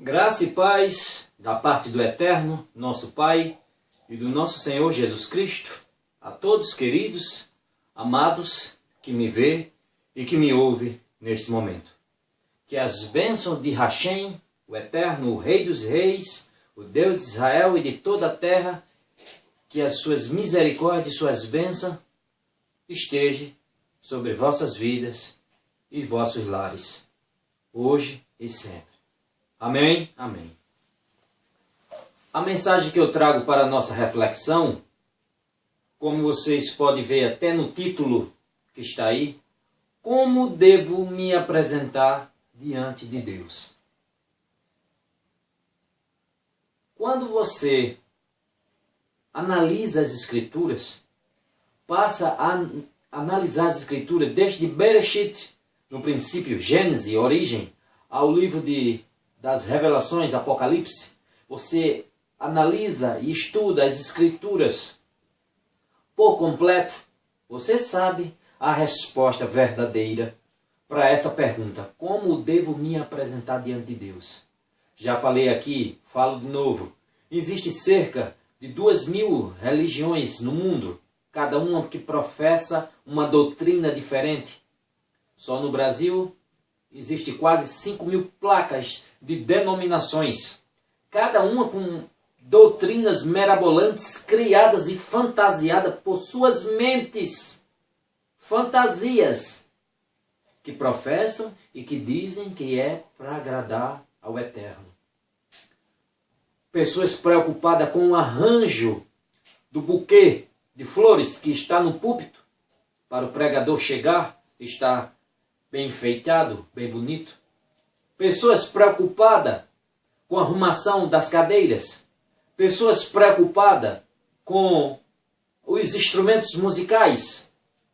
Graça e paz da parte do Eterno, nosso Pai, e do nosso Senhor Jesus Cristo, a todos queridos, amados, que me vê e que me ouve neste momento. Que as bênçãos de Hashem, o Eterno, o Rei dos Reis, o Deus de Israel e de toda a terra, que as suas misericórdias e suas bênçãos estejam sobre vossas vidas e vossos lares, hoje e sempre. Amém? Amém. A mensagem que eu trago para a nossa reflexão, como vocês podem ver até no título que está aí, como devo me apresentar diante de Deus? Quando você analisa as Escrituras, passa a analisar as Escrituras desde Bereshit, no princípio, Gênesis, origem, ao livro das Revelações, Apocalipse, você analisa e estuda as Escrituras por completo, você sabe a resposta verdadeira para essa pergunta: como devo me apresentar diante de Deus? Já falei aqui, falo de novo, existe cerca de 2.000 religiões no mundo, cada uma que professa uma doutrina diferente. Só no Brasil existe quase 5.000 placas de denominações, cada uma com doutrinas mirabolantes criadas e fantasiadas por suas mentes, fantasias que professam e que dizem que é para agradar ao Eterno. Pessoas preocupadas com o arranjo do buquê de flores que está no púlpito, para o pregador chegar, está bem enfeitado, bem bonito. Pessoas preocupadas com a arrumação das cadeiras. Pessoas preocupadas com os instrumentos musicais,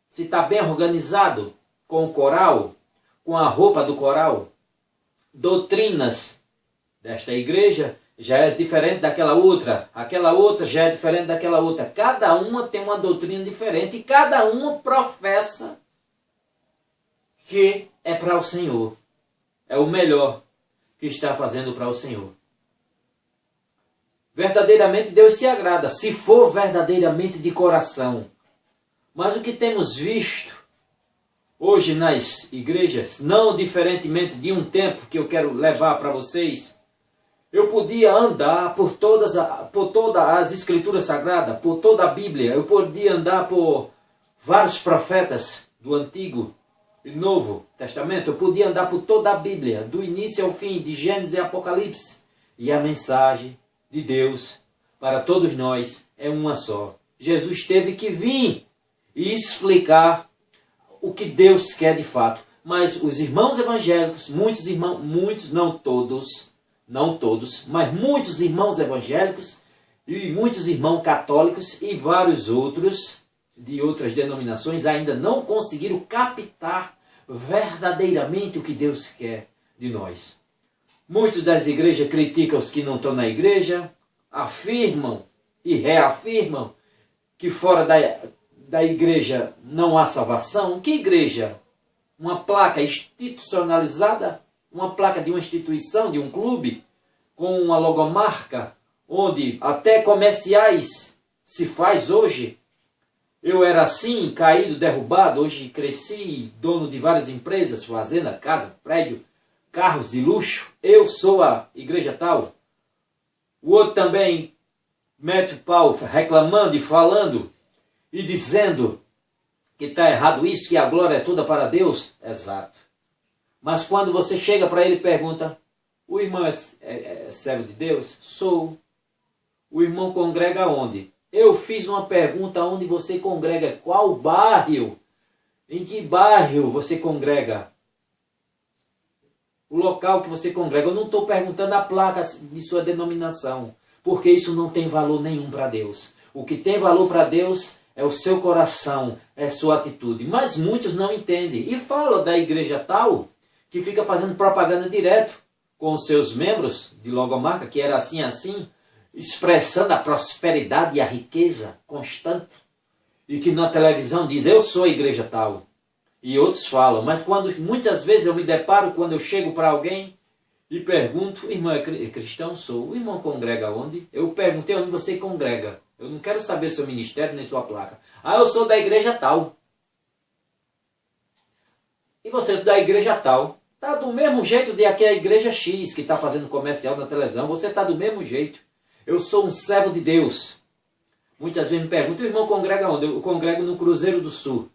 se está bem organizado, com o coral, com a roupa do coral. Doutrinas desta igreja já é diferente daquela outra, aquela outra já é diferente daquela outra. Cada uma tem uma doutrina diferente e cada uma professa que é para o Senhor. É o melhor que está fazendo para o Senhor. Verdadeiramente Deus se agrada, se for verdadeiramente de coração. Mas o que temos visto hoje nas igrejas, não diferentemente de um tempo que eu quero levar para vocês, eu podia andar por todas as Escrituras Sagradas, por toda a Bíblia, eu podia andar por vários profetas do Antigo e Novo Testamento, eu podia andar por toda a Bíblia, do início ao fim, de Gênesis e Apocalipse, e a mensagem de Deus para todos nós é uma só. Jesus teve que vir e explicar o que Deus quer de fato. Mas os irmãos evangélicos, muitos, não todos, mas muitos irmãos evangélicos e muitos irmãos católicos e vários outros de outras denominações ainda não conseguiram captar verdadeiramente o que Deus quer de nós. Muitos das igrejas criticam os que não estão na igreja, afirmam e reafirmam que fora da igreja não há salvação. Que igreja? Uma placa institucionalizada, uma placa de uma instituição, de um clube, com uma logomarca, onde até comerciais se faz hoje. Eu era assim, caído, derrubado, hoje cresci, dono de várias empresas, fazenda, casa, prédio, carros de luxo. Eu sou a igreja tal. O outro também mete o pau reclamando e falando e dizendo que está errado isso, que a glória é toda para Deus. Exato. Mas quando você chega para ele e pergunta: o irmão é servo de Deus? Sou. O irmão congrega onde? Eu fiz uma pergunta: onde você congrega? Qual bairro? Em que bairro você congrega? O local que você congrega. Eu não estou perguntando a placa de sua denominação, porque isso não tem valor nenhum para Deus. O que tem valor para Deus é o seu coração, é sua atitude. Mas muitos não entendem e falam da igreja tal, que fica fazendo propaganda direto com os seus membros de logomarca, que era assim, expressando a prosperidade e a riqueza constante. E que na televisão diz: eu sou a igreja tal. E outros falam. Mas muitas vezes eu me deparo, quando eu chego para alguém e pergunto, irmão é cristão? Sou. O irmão congrega onde? Eu perguntei onde você congrega. Eu não quero saber seu ministério nem sua placa. Ah, eu sou da igreja tal. E você da igreja tal. Está do mesmo jeito de aqui a igreja X, que está fazendo comercial na televisão. Você está do mesmo jeito. Eu sou um servo de Deus. Muitas vezes me perguntam, o irmão congrega onde? Eu congrego no Cruzeiro do Sul.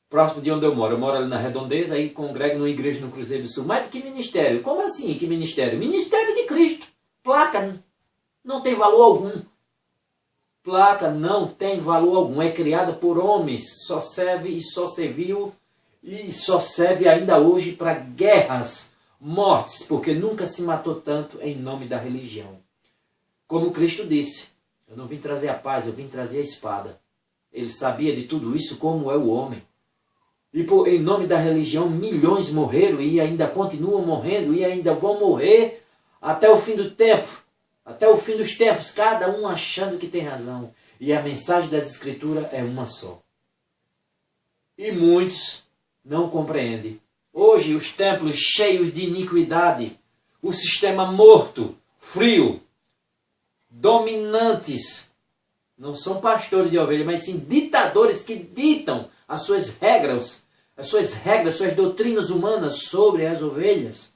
Próximo de onde eu moro. Eu moro ali na Redondeza, aí congrego numa igreja no Cruzeiro do Sul. Mas de que ministério? Como assim, que ministério? Ministério de Cristo. Placa não tem valor algum. Placa não tem valor algum. É criada por homens. Só serve e só serviu e só serve ainda hoje para guerras, mortes, porque nunca se matou tanto em nome da religião. Como Cristo disse, eu não vim trazer a paz, eu vim trazer a espada. Ele sabia de tudo isso, como é o homem. E em nome da religião, milhões morreram e ainda continuam morrendo e ainda vão morrer até o fim do tempo, até o fim dos tempos, cada um achando que tem razão. E a mensagem das Escrituras é uma só. E muitos não compreendem. Hoje, os templos cheios de iniquidade, o sistema morto, frio, dominantes, não são pastores de ovelha, mas sim ditadores que ditam as suas regras, suas doutrinas humanas sobre as ovelhas.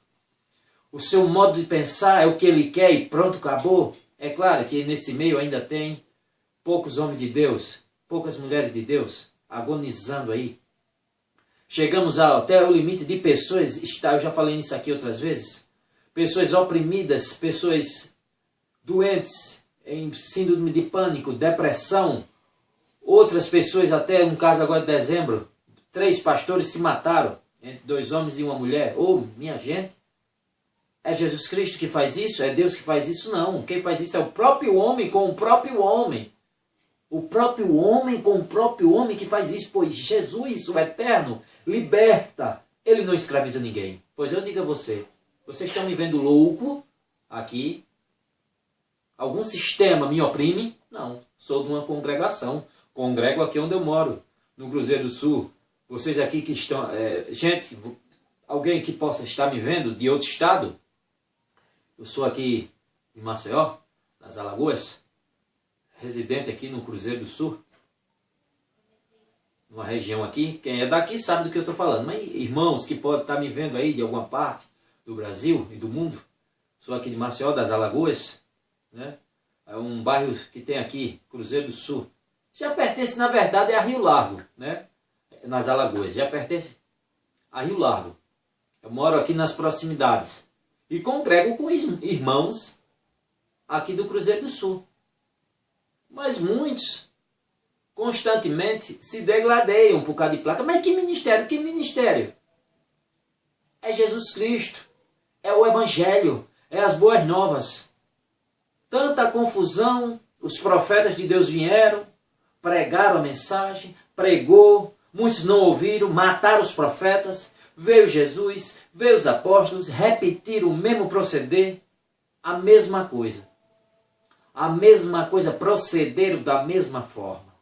O seu modo de pensar é o que ele quer e pronto, acabou. É claro que nesse meio ainda tem poucos homens de Deus, poucas mulheres de Deus, agonizando aí. Chegamos até o limite de pessoas, eu já falei nisso aqui outras vezes, pessoas oprimidas, pessoas doentes, em síndrome de pânico, depressão. Outras pessoas, até um caso agora de dezembro, 3 pastores se mataram, entre 2 homens e uma mulher. Minha gente, é Jesus Cristo que faz isso? É Deus que faz isso? Não. Quem faz isso é o próprio homem com o próprio homem. O próprio homem com o próprio homem que faz isso, pois Jesus, o Eterno, liberta. Ele não escraviza ninguém. Pois eu digo a você, vocês estão me vendo louco aqui? Algum sistema me oprime? Não, sou de uma congregação. Congrego aqui onde eu moro, no Cruzeiro do Sul. Vocês aqui que estão... gente, alguém que possa estar me vendo de outro estado? Eu sou aqui em Maceió, nas Alagoas, residente aqui no Cruzeiro do Sul. Numa região aqui, quem é daqui sabe do que eu estou falando. Mas irmãos que podem estar me vendo aí de alguma parte do Brasil e do mundo. Sou aqui de Maceió, das Alagoas, né? É um bairro que tem aqui, Cruzeiro do Sul. Já pertence, na verdade, a Rio Largo, né? Nas Alagoas. Já pertence a Rio Largo. Eu moro aqui nas proximidades. E congrego com irmãos aqui do Cruzeiro do Sul. Mas muitos constantemente se degladeiam por causa de placa. Mas que ministério? Que ministério? É Jesus Cristo. É o Evangelho. É as boas novas. Tanta confusão. Os profetas de Deus vieram, pregaram a mensagem, pregou. Muitos não ouviram, mataram os profetas. Veio Jesus, veio os apóstolos, repetiram o mesmo proceder. A mesma coisa. A mesma coisa, procederam da mesma forma.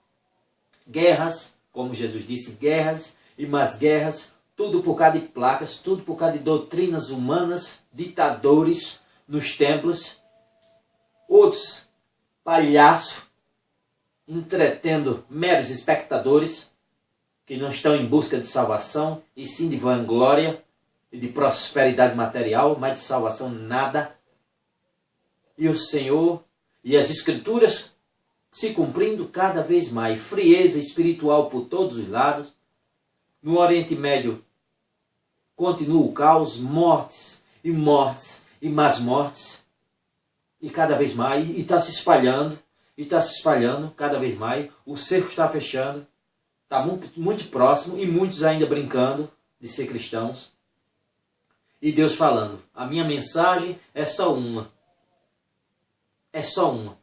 Guerras, como Jesus disse, guerras e mais guerras, tudo por causa de placas, tudo por causa de doutrinas humanas, ditadores nos templos. Outros, palhaços, entretendo meros espectadores, que não estão em busca de salvação, e sim de vanglória e de prosperidade material, mas de salvação nada. E o Senhor e as Escrituras se cumprindo cada vez mais. Frieza espiritual por todos os lados. No Oriente Médio continua o caos, mortes e mais mortes. E cada vez mais, e está se espalhando cada vez mais. O cerco está fechando. Está muito próximo e muitos ainda brincando de ser cristãos. E Deus falando, a minha mensagem é só uma. É só uma.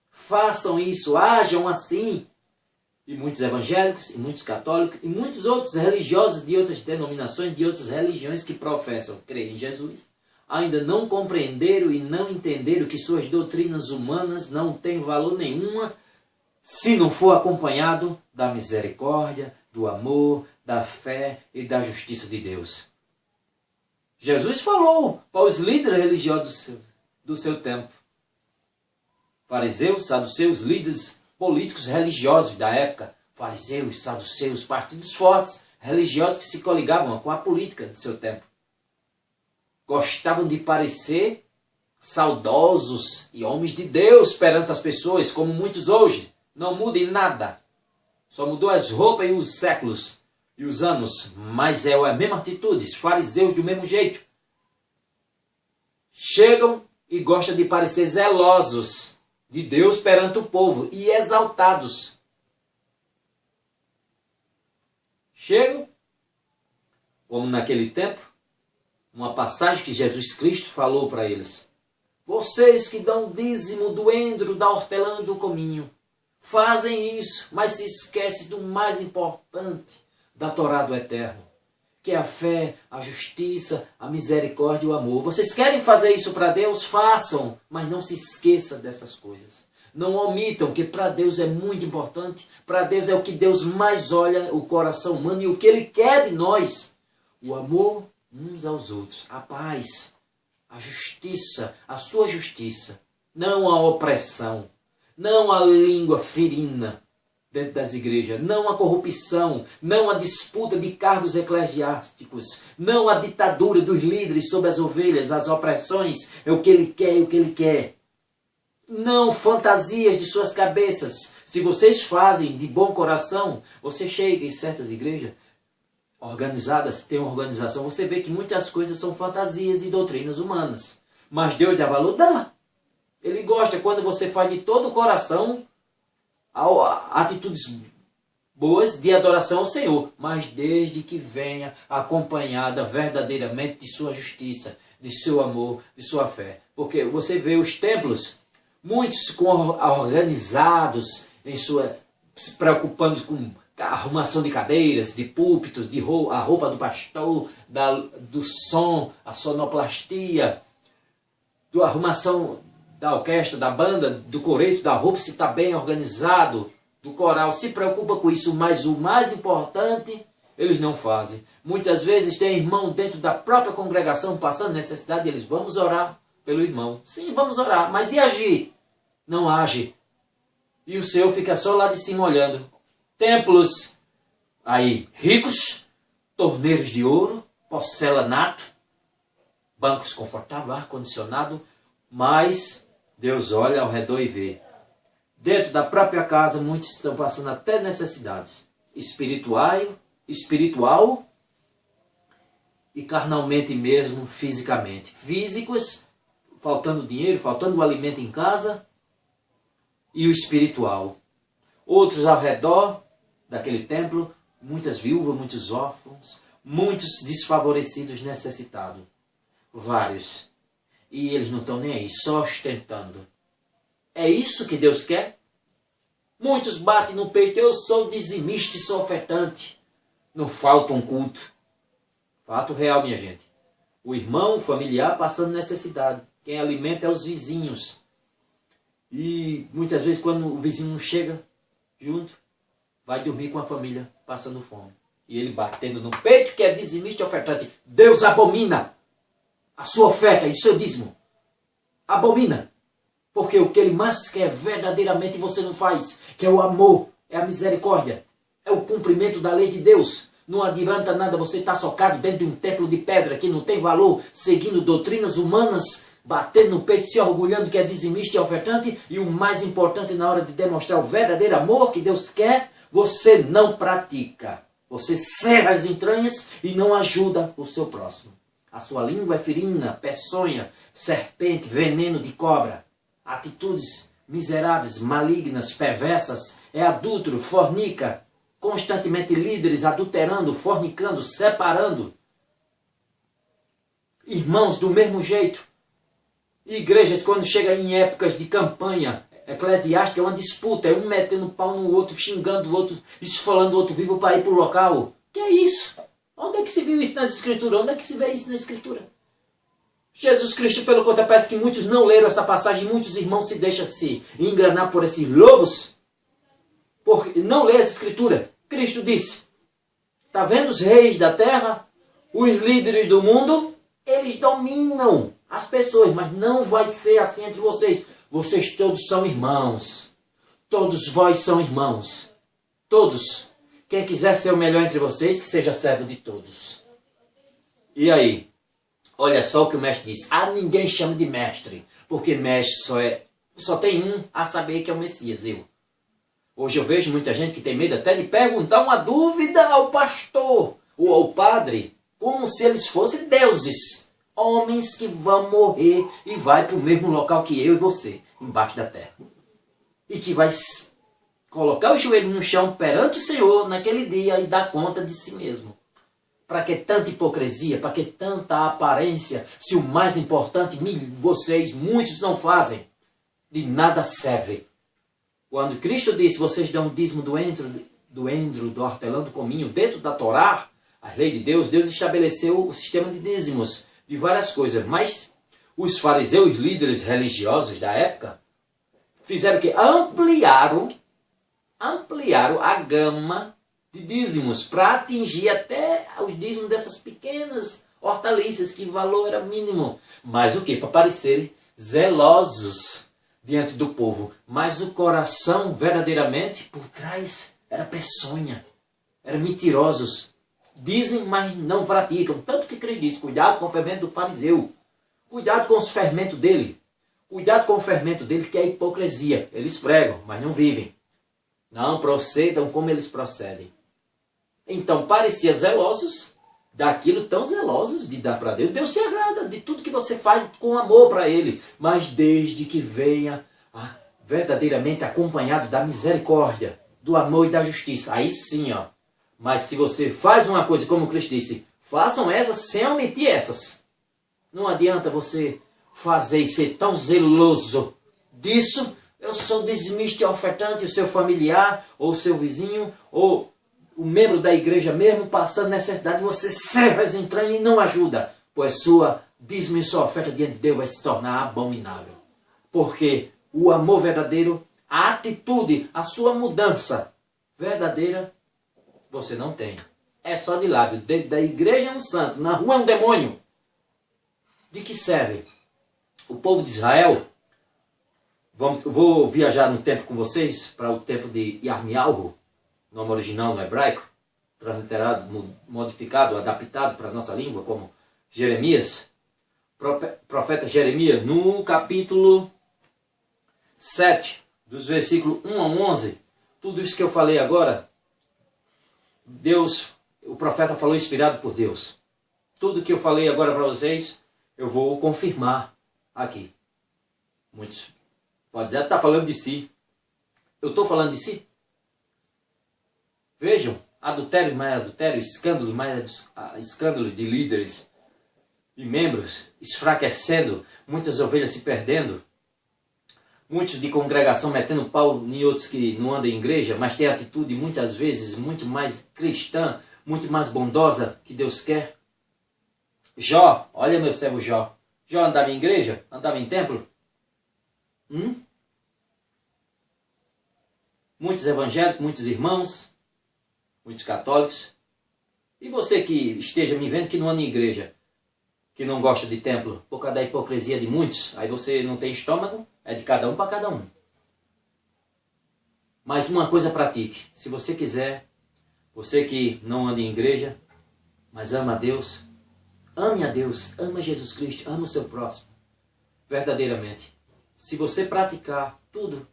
Façam isso, ajam assim. E muitos evangélicos, e muitos católicos, e muitos outros religiosos de outras denominações, de outras religiões que professam crer em Jesus, ainda não compreenderam e não entenderam que suas doutrinas humanas não têm valor nenhuma se não for acompanhado da misericórdia, do amor, da fé e da justiça de Deus. Jesus falou para os líderes religiosos do seu tempo. Fariseus, saduceus, líderes políticos religiosos da época. Fariseus, saduceus, partidos fortes, religiosos que se coligavam com a política de seu tempo. Gostavam de parecer saudosos e homens de Deus perante as pessoas, como muitos hoje. Não muda em nada. Só mudou as roupas e os séculos e os anos. Mas é a mesma atitude. Os fariseus do mesmo jeito. Chegam e gostam de parecer zelosos de Deus perante o povo e exaltados. Chegam, como naquele tempo, uma passagem que Jesus Cristo falou para eles. Vocês que dão o dízimo do endro, da hortelã, do cominho, fazem isso, mas se esquecem do mais importante da Torá do Eterno, que é a fé, a justiça, a misericórdia e o amor. Vocês querem fazer isso para Deus? Façam, mas não se esqueçam dessas coisas. Não omitam, que para Deus é muito importante. Para Deus é o que Deus mais olha, o coração humano, e o que Ele quer de nós. O amor uns aos outros, a paz, a justiça, a sua justiça. Não a opressão, não a língua ferina dentro das igrejas, não a corrupção, não a disputa de cargos eclesiásticos, não a ditadura dos líderes sobre as ovelhas, as opressões, é o que ele quer, é o que ele quer. Não fantasias de suas cabeças. Se vocês fazem de bom coração, você chega em certas igrejas organizadas, tem uma organização, você vê que muitas coisas são fantasias e doutrinas humanas. Mas Deus dá valor? Dá. Ele gosta quando você faz de todo o coração atitudes boas de adoração ao Senhor, mas desde que venha acompanhada verdadeiramente de sua justiça, de seu amor, de sua fé. Porque você vê os templos, muitos organizados em sua, se preocupando com a arrumação de cadeiras, de púlpitos, a roupa do pastor, do som, a sonoplastia, da arrumação da orquestra, da banda, do coreto, da roupa, se está bem organizado, do coral, se preocupa com isso, mas o mais importante, eles não fazem. Muitas vezes tem irmão dentro da própria congregação passando necessidade, eles, vamos orar pelo irmão. Sim, vamos orar, mas e agir? Não age. E o seu fica só lá de cima olhando. Templos aí ricos, torneiros de ouro, porcelanato, bancos confortáveis, ar-condicionado, mas Deus olha ao redor e vê. Dentro da própria casa, muitos estão passando até necessidades espiritual e carnalmente mesmo, fisicamente. Físicos, faltando dinheiro, faltando o alimento em casa, e o espiritual. Outros ao redor daquele templo, muitas viúvas, muitos órfãos, muitos desfavorecidos, necessitados. Vários. E eles não estão nem aí, só ostentando. É isso que Deus quer? Muitos batem no peito, eu sou dizimista e sou ofertante. Não falta um culto. Fato real, minha gente. O irmão, o familiar, passando necessidade. Quem alimenta é os vizinhos. E muitas vezes quando o vizinho não chega junto, vai dormir com a família passando fome. E ele batendo no peito que é dizimista e ofertante. Deus abomina a sua oferta e seu dízimo. Abomina. Porque o que ele mais quer verdadeiramente você não faz, que é o amor, é a misericórdia, é o cumprimento da lei de Deus. Não adianta nada você estar socado dentro de um templo de pedra que não tem valor, seguindo doutrinas humanas, batendo no peito, se orgulhando que é dizimista e ofertante, e o mais importante na hora de demonstrar o verdadeiro amor que Deus quer, você não pratica. Você cerra as entranhas e não ajuda o seu próximo. A sua língua é ferina, peçonha, serpente, veneno de cobra. Atitudes miseráveis, malignas, perversas, é adúltero, fornica, constantemente líderes adulterando, fornicando, separando. Irmãos do mesmo jeito. Igrejas, quando chega em épocas de campanha eclesiástica, é uma disputa, é um metendo pau no outro, xingando o outro, esfolando o outro vivo para ir para o local. Que é isso? Onde é que se viu isso nas Escrituras? Onde é que se vê isso na Escritura? Jesus Cristo, pelo contrário, parece que muitos não leram essa passagem, muitos irmãos se deixam se enganar por esses lobos, porque não lê essa Escritura. Cristo disse, está vendo os reis da terra, os líderes do mundo, Eles dominam as pessoas, mas não vai ser assim entre vocês. Vocês todos são irmãos. Todos vós são irmãos. Todos. Quem quiser ser o melhor entre vocês, que seja servo de todos. E aí? Olha só o que o mestre diz. A ninguém chama de mestre, porque mestre só tem um a saber, que é o Messias, eu. Hoje eu vejo muita gente que tem medo até de perguntar uma dúvida ao pastor ou ao padre, como se eles fossem deuses. Homens que vão morrer e vai para o mesmo local que eu e você, embaixo da terra. E que vai colocar o joelho no chão perante o Senhor naquele dia e dar conta de si mesmo. Para que tanta hipocrisia? Para que tanta aparência? Se o mais importante, vocês, muitos não fazem. De nada serve. Quando Cristo disse, vocês dão dízimo do endro, do hortelã, do cominho, dentro da Torá, a lei de Deus, Deus estabeleceu o sistema de dízimos, de várias coisas. Mas os fariseus, líderes religiosos da época, fizeram o quê? Ampliaram a gama de dízimos para atingir até os dízimos dessas pequenas hortaliças, que o valor era mínimo. Mas o quê? Para parecerem zelosos diante do povo. Mas o coração, verdadeiramente, por trás, era peçonha. Eram mentirosos. Dizem, mas não praticam. Tanto que Cristo disse, cuidado com o fermento do fariseu. Cuidado com os fermentos dele. Cuidado com o fermento dele, que é a hipocrisia. Eles pregam, mas não vivem. Não procedam como eles procedem. Então, parecia zelosos daquilo, tão zelosos de dar para Deus. Deus se agrada de tudo que você faz com amor para Ele. Mas desde que venha verdadeiramente acompanhado da misericórdia, do amor e da justiça. Aí sim, ó. Mas se você faz uma coisa, como Cristo disse, façam essas sem omitir essas. Não adianta você fazer e ser tão zeloso disso. Eu sou dizimista e ofertante, o seu familiar, ou o seu vizinho, ou o membro da igreja mesmo, passando necessidade, você serve as entranhas e não ajuda. Pois sua dízimo e sua oferta diante de Deus vai se tornar abominável. Porque o amor verdadeiro, a atitude, a sua mudança verdadeira, você não tem. É só de lábio. Dentro da igreja é um santo, na rua é um demônio. De que serve? O povo de Israel, vou viajar no tempo com vocês, para o tempo de Yarmiyahu, nome original no hebraico, transliterado, modificado, adaptado para a nossa língua, como Jeremias, profeta Jeremias, no capítulo 7, dos versículos 1 a 11, tudo isso que eu falei agora, o profeta falou inspirado por Deus. Tudo que eu falei agora para vocês, eu vou confirmar aqui. Muitos podem dizer, está falando de si. Eu estou falando de si? Vejam, adultério mais adultério, escândalos mais escândalos de líderes e membros, esfraquecendo, muitas ovelhas se perdendo, muitos de congregação metendo pau em outros que não andam em igreja, mas têm atitude muitas vezes muito mais cristã, muito mais bondosa que Deus quer. Jó, olha meu servo Jó. Jó andava em igreja? Andava em templo? Muitos evangélicos, muitos irmãos, muitos católicos. E você que esteja me vendo que não anda em igreja, que não gosta de templo, por causa da hipocrisia de muitos, aí você não tem estômago, é de cada um para cada um. Mas uma coisa pratique, se você quiser, você que não anda em igreja, mas ama a Deus, ame a Deus, ama Jesus Cristo, ama o seu próximo, verdadeiramente. Se você praticar tudo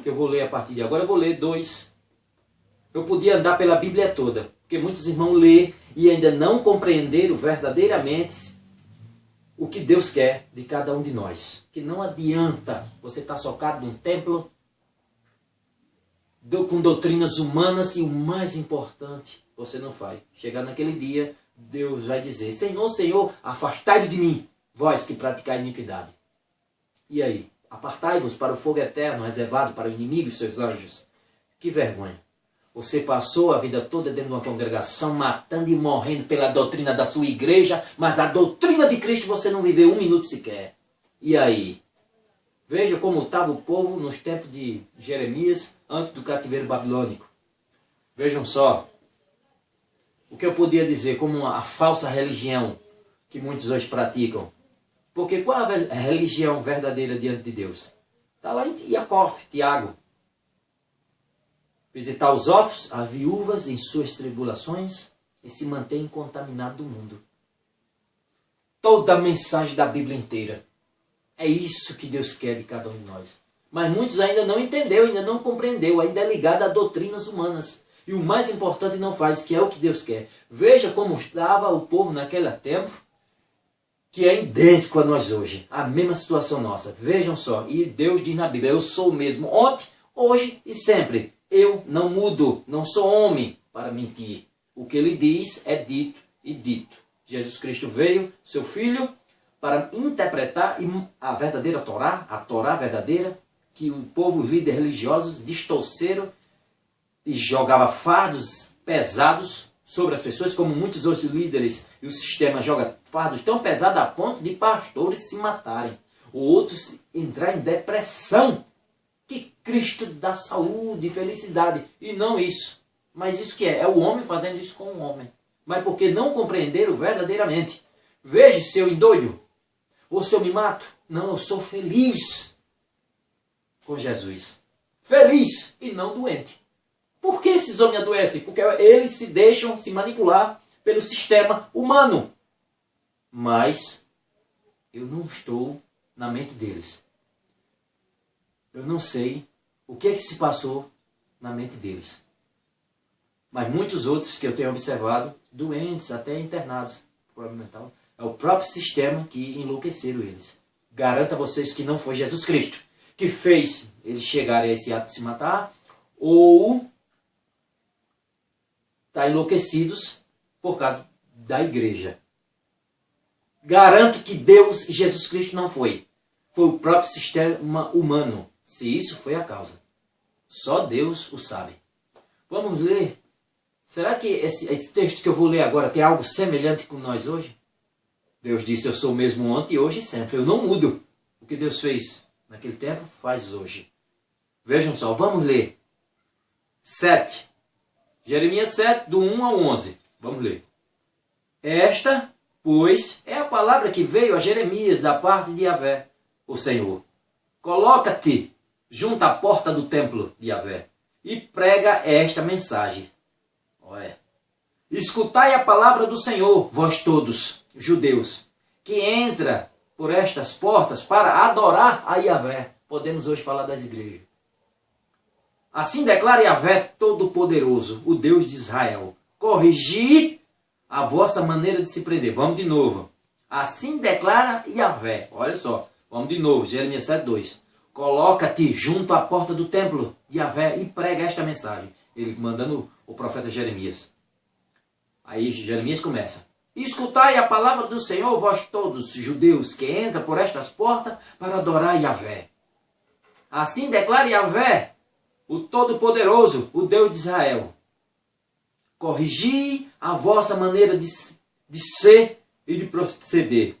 que eu vou ler a partir de agora, eu vou ler 2. Eu podia andar pela Bíblia toda, porque muitos irmãos lêem e ainda não compreenderam verdadeiramente o que Deus quer de cada um de nós. Que não adianta você estar socado num templo com doutrinas humanas e o mais importante, você não faz. Chegar naquele dia, Deus vai dizer, Senhor, Senhor, afastai-vos de mim, vós que praticais iniquidade. E aí? Apartai-vos para o fogo eterno, reservado para o inimigo e seus anjos. Que vergonha. Você passou a vida toda dentro de uma congregação, matando e morrendo pela doutrina da sua igreja, mas a doutrina de Cristo você não viveu 1 minuto sequer. E aí? Veja como estava o povo nos tempos de Jeremias, antes do cativeiro babilônico. Vejam só o que eu podia dizer como a falsa religião que muitos hoje praticam. Porque qual é a religião verdadeira diante de Deus? Está lá em Jacó, Tiago. Visitar os órfãos, as viúvas em suas tribulações e se manter incontaminado do mundo. Toda a mensagem da Bíblia inteira. É isso que Deus quer de cada um de nós. Mas muitos ainda não entenderam, ainda não compreendeu, ainda é ligado a doutrinas humanas. E o mais importante não faz, que é o que Deus quer. Veja como estava o povo naquele tempo, que é idêntico a nós hoje. A mesma situação nossa. Vejam só. E Deus diz na Bíblia, eu sou o mesmo ontem, hoje e sempre. Eu não mudo, não sou homem para mentir. O que ele diz é dito e dito. Jesus Cristo veio, seu Filho, para interpretar a verdadeira Torá, a Torá verdadeira, que o povo, os líderes religiosos, distorceram e jogava fardos pesados sobre as pessoas, como muitos outros líderes e o sistema joga fardos tão pesados a ponto de pastores se matarem, ou outros entrar em depressão. Que Cristo dá saúde e felicidade, e não isso. Mas isso que é? É o homem fazendo isso com o homem. Mas porque não compreenderam verdadeiramente. Veja se eu endoido, ou se eu me mato. Não, eu sou feliz com Jesus. Feliz e não doente. Por que esses homens adoecem? Porque eles se deixam se manipular pelo sistema humano. Mas eu não estou na mente deles. Eu não sei o que é que se passou na mente deles. Mas muitos outros que eu tenho observado, doentes, até internados, problema mental, é o próprio sistema que enlouqueceram eles. Garanto a vocês que não foi Jesus Cristo que fez eles chegarem a esse ato de se matar, ou tá enlouquecidos por causa da igreja. Garanto que Deus e Jesus Cristo não foi. Foi o próprio sistema humano. Se isso foi a causa. Só Deus o sabe. Vamos ler. Será que esse texto que eu vou ler agora tem algo semelhante com nós hoje? Deus disse, eu sou o mesmo ontem, hoje e sempre. Eu não mudo. O que Deus fez naquele tempo, faz hoje. Vejam só, vamos ler. 7. Jeremias 7, do 1 ao 11. Vamos ler. Esta, pois, é a palavra que veio a Jeremias da parte de Yahvé, o Senhor. Coloca-te junto à porta do templo de Yahvé e prega esta mensagem. Olha. Escutai a palavra do Senhor, vós todos, judeus, que entra por estas portas para adorar a Yahvé. Podemos hoje falar das igrejas. Assim declara Yahvé Todo-Poderoso, o Deus de Israel. Corrigi a vossa maneira de se prender. Vamos de novo. Assim declara Yahvé. Olha só. Vamos de novo. Jeremias 7:2. Coloca-te junto à porta do templo de Yahvé e prega esta mensagem. Ele mandando o profeta Jeremias. Aí Jeremias começa. Escutai a palavra do Senhor, vós todos, judeus, que entram por estas portas para adorar Yahvé. Assim declara Yahvé, o Todo-Poderoso, o Deus de Israel. Corrigi a vossa maneira de ser e de proceder.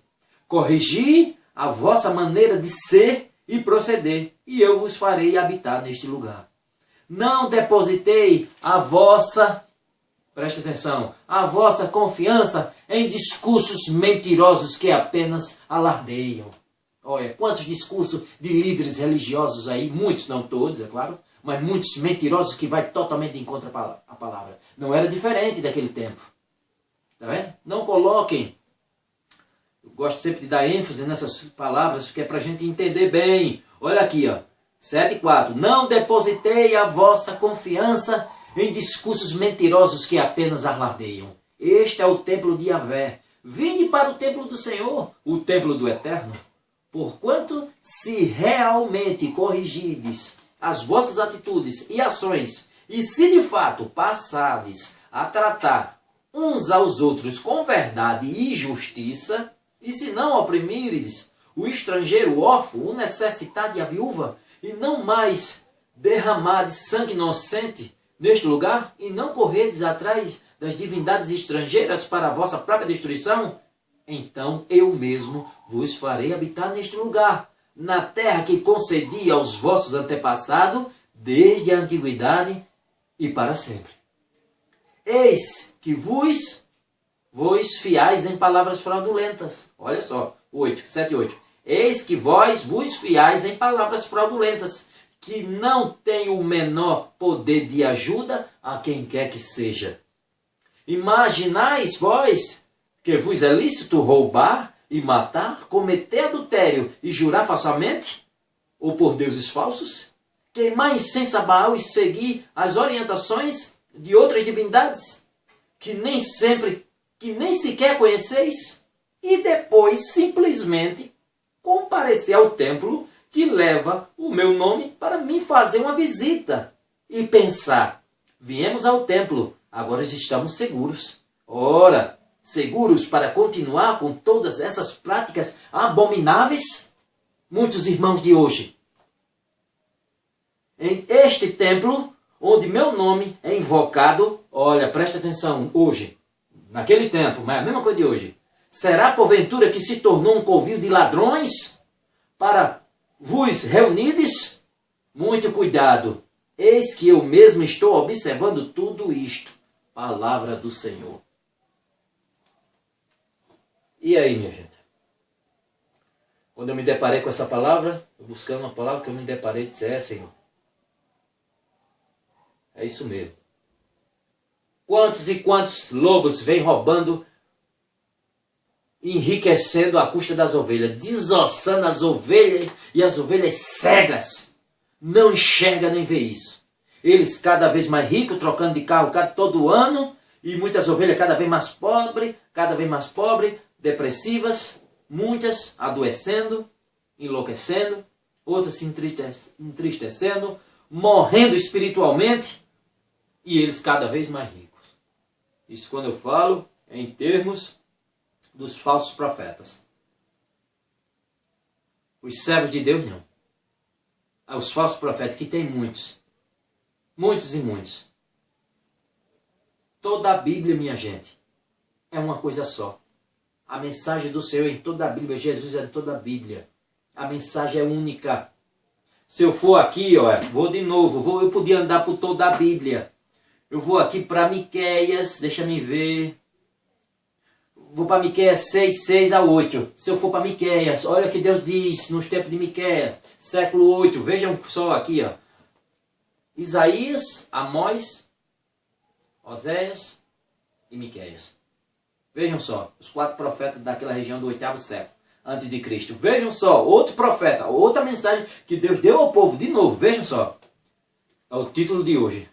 Corrigi a vossa maneira de ser e proceder, e eu vos farei habitar neste lugar. Não depositei a vossa, preste atenção, a vossa confiança em discursos mentirosos que apenas alardeiam. Olha, quantos discursos de líderes religiosos aí, muitos, não todos, é claro, mas muitos mentirosos que vai totalmente em contra a palavra. Não era diferente daquele tempo. Tá vendo? Não coloquem. Eu gosto sempre de dar ênfase nessas palavras, porque é para a gente entender bem. Olha aqui, ó. 7:4. Não depositei a vossa confiança em discursos mentirosos que apenas alardeiam. Este é o templo de Yahvé. Vinde para o templo do Senhor, o templo do Eterno. Porquanto, se realmente corrigides as vossas atitudes e ações, e se de fato passardes a tratar uns aos outros com verdade e justiça, e se não oprimirdes o estrangeiro, o órfão, o necessitado e a viúva, e não mais derramardes sangue inocente neste lugar, e não correrdes atrás das divindades estrangeiras para a vossa própria destruição, então eu mesmo vos farei habitar neste lugar, na terra que concedi aos vossos antepassados, desde a antiguidade e para sempre. Eis que vos vós fiais em palavras fraudulentas. Olha só, 8, 7 e 8. Eis que vós vos fiais em palavras fraudulentas, que não tem o menor poder de ajuda a quem quer que seja. Imaginais vós que vos é lícito roubar e matar, cometer adultério e jurar falsamente? Ou por deuses falsos? Queimar incenso a Baal e seguir as orientações de outras divindades, que nem sequer conheceis? E depois simplesmente comparecer ao templo que leva o meu nome para me fazer uma visita e pensar: viemos ao templo, agora estamos seguros. Ora, seguros para continuar com todas essas práticas abomináveis? Muitos irmãos de hoje, em este templo, onde meu nome é invocado, olha, presta atenção, hoje, naquele tempo, mas é a mesma coisa de hoje, será porventura que se tornou um covil de ladrões para vos reunides? Muito cuidado, eis que eu mesmo estou observando tudo isto. Palavra do Senhor. E aí, minha gente? Quando eu me deparei com essa palavra, buscando uma palavra que eu me deparei e disse: Senhor, é isso mesmo. Quantos e quantos lobos vêm roubando, enriquecendo à custa das ovelhas, desossando as ovelhas, e as ovelhas cegas não enxergam nem vê isso. Eles cada vez mais ricos, trocando de carro todo ano, e muitas ovelhas cada vez mais pobres, depressivas, muitas adoecendo, enlouquecendo, outras se entristecendo, morrendo espiritualmente, e eles cada vez mais ricos. Isso quando eu falo em termos dos falsos profetas. Os servos de Deus não. Os falsos profetas, que tem muitos. Muitos e muitos. Toda a Bíblia, minha gente, é uma coisa só. A mensagem do Senhor é em toda a Bíblia. Jesus é em toda a Bíblia. A mensagem é única. Se eu for aqui, ó, vou de novo. Eu podia andar por toda a Bíblia. Eu vou aqui para Miqueias, deixa me ver. Vou para Miqueias 6, 6 a 8. Se eu for para Miqueias, olha o que Deus diz nos tempos de Miqueias, século 8. Vejam só aqui, ó. Isaías, Amós, Oséias e Miqueias. Vejam só, os 4 profetas daquela região do 8º século antes de Cristo. Vejam só, outro profeta, outra mensagem que Deus deu ao povo de novo. Vejam só. É o título de hoje.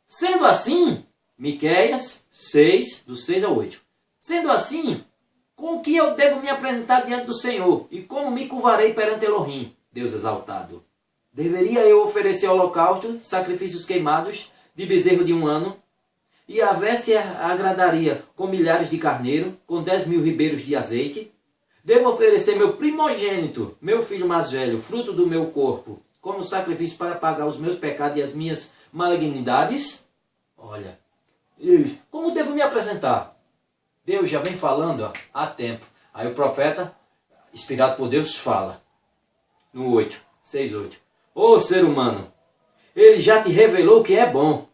Sendo assim, Miqueias 6, do 6 ao 8. Sendo assim, com que eu devo me apresentar diante do Senhor? E como me curvarei perante Elohim, Deus exaltado? Deveria eu oferecer holocausto, sacrifícios queimados, de bezerro de 1 ano? E Yahvé se agradaria com milhares de carneiro, com 10.000 ribeiros de azeite? Devo oferecer meu primogênito, meu filho mais velho, fruto do meu corpo, como sacrifício para pagar os meus pecados e as minhas malignidades? Olha, como devo me apresentar? Deus já vem falando, ó, há tempo. Aí o profeta, inspirado por Deus, fala. No 8, 6, 8. Ô ser humano, ele já te revelou o que é bom.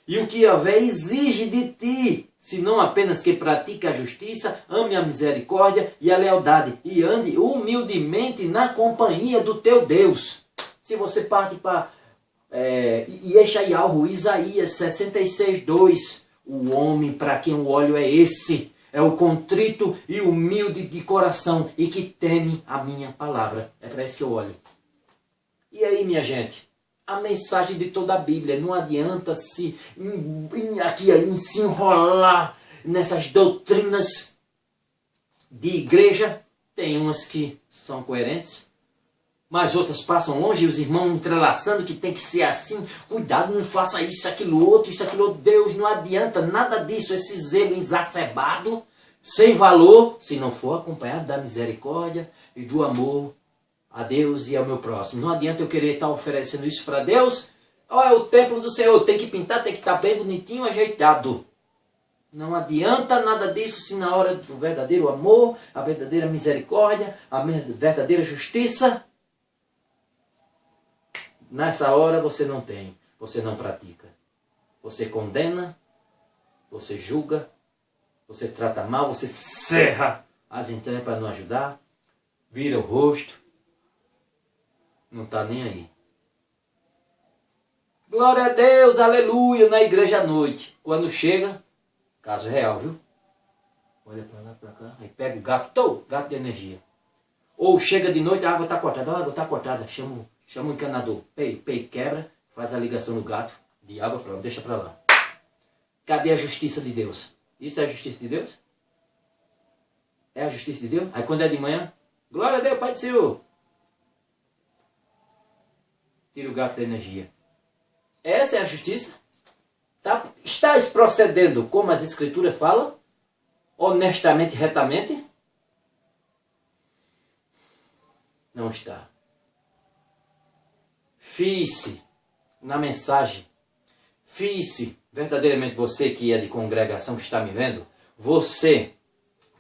E o que Yahvé exige de ti, senão apenas que pratique a justiça, ame a misericórdia e a lealdade, e ande humildemente na companhia do teu Deus. Se você parte para Yeshayahu, Isaías 66, 2, o homem para quem o óleo é esse, é o contrito e humilde de coração e que teme a minha palavra. É para isso que eu olho. E aí, minha gente, a mensagem de toda a Bíblia, não adianta se enrolar nessas doutrinas de igreja. Tem umas que são coerentes, mas outras passam longe, e os irmãos entrelaçando que tem que ser assim. Cuidado, não faça isso, aquilo outro. Deus, não adianta nada disso, esse zelo exacerbado, sem valor, se não for acompanhado da misericórdia e do amor a Deus e ao meu próximo. Não adianta eu querer estar oferecendo isso para Deus. É o templo do Senhor, tem que pintar, tem que estar bem bonitinho, ajeitado. Não adianta nada disso se na hora do verdadeiro amor, a verdadeira misericórdia, a verdadeira justiça, nessa hora você não tem, você não pratica. Você condena, você julga Você trata mal, você cerra as entranhas para não ajudar, vira o rosto, não está nem aí. Glória a Deus, aleluia, na igreja à noite. Quando chega, caso real, viu? Olha para lá, para cá, aí pega o gato, gato de energia. Ou chega de noite, a água está cortada, a água está cortada, chama o encanador, pei, quebra, faz a ligação no gato de água, pronto, deixa para lá. Cadê a justiça de Deus? Isso é a justiça de Deus? É a justiça de Deus? Aí quando é de manhã, glória a Deus, Pai do Senhor. Tira o gato da energia. Essa é a justiça? Estás procedendo como as Escrituras falam? Honestamente, retamente? Não está. Fie-se na mensagem. Fie-se verdadeiramente, você que é de congregação, que está me vendo. Você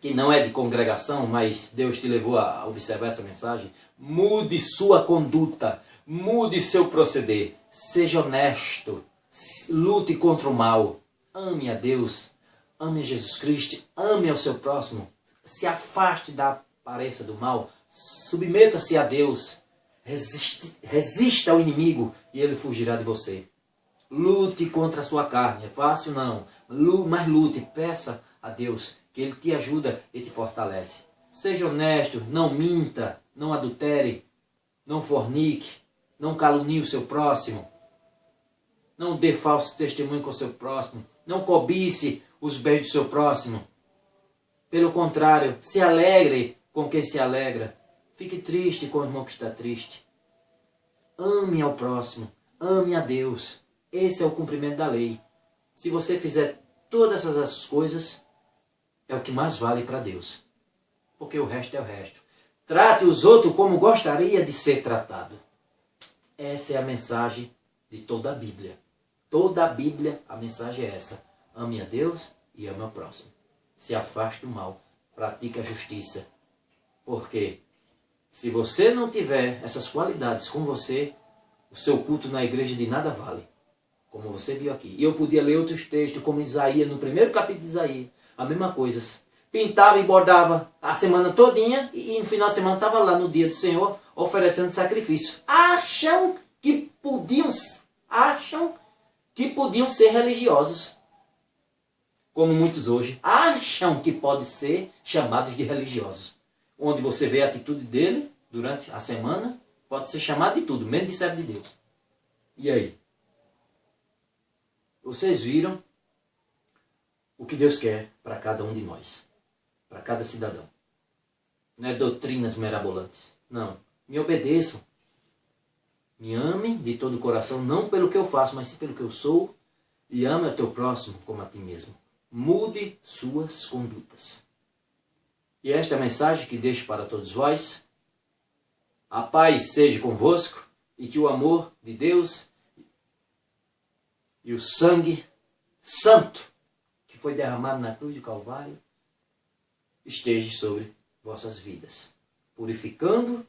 que não é de congregação, mas Deus te levou a observar essa mensagem. Mude sua conduta. Mude seu proceder. Seja honesto. Lute contra o mal. Ame a Deus. Ame a Jesus Cristo. Ame ao seu próximo. Se afaste da aparência do mal. Submeta-se a Deus. Resista ao inimigo e ele fugirá de você. Lute contra a sua carne. É fácil não. Mas lute. Peça a Deus que Ele te ajuda e te fortalece. Seja honesto. Não minta. Não adultere. Não fornique. Não calunie o seu próximo. Não dê falso testemunho com o seu próximo. Não cobice os bens do seu próximo. Pelo contrário, se alegre com quem se alegra. Fique triste com o irmão que está triste. Ame ao próximo. Ame a Deus. Esse é o cumprimento da lei. Se você fizer todas essas coisas, é o que mais vale para Deus. Porque o resto é o resto. Trate os outros como gostaria de ser tratado. Essa é a mensagem de toda a Bíblia. Toda a Bíblia, a mensagem é essa. Ame a Deus e ame ao próximo. Se afaste do mal. Pratique a justiça. Porque se você não tiver essas qualidades com você, o seu culto na igreja de nada vale. Como você viu aqui. E eu podia ler outros textos, como Isaías, no primeiro capítulo de Isaías. A mesma coisa. Pintava e bordava a semana todinha e no final de semana estava lá no dia do Senhor oferecendo sacrifício. Acham que podiam ser religiosos. Como muitos hoje acham que podem ser chamados de religiosos. Onde você vê a atitude dele durante a semana, pode ser chamado de tudo, menos de servo de Deus. E aí? Vocês viram o que Deus quer para cada um de nós, para cada cidadão. Não é doutrinas mirabolantes. Não. Me obedeçam. Me amem de todo o coração, não pelo que eu faço, mas sim pelo que eu sou. E ame o teu próximo como a ti mesmo. Mude suas condutas. E esta é a mensagem que deixo para todos vós. A paz seja convosco e que o amor de Deus e o sangue santo que foi derramado na cruz do Calvário esteja sobre vossas vidas, purificando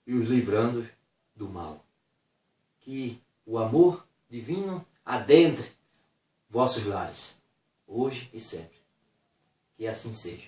e os livrando do mal. Que o amor divino adentre vossos lares, hoje e sempre. Que assim seja.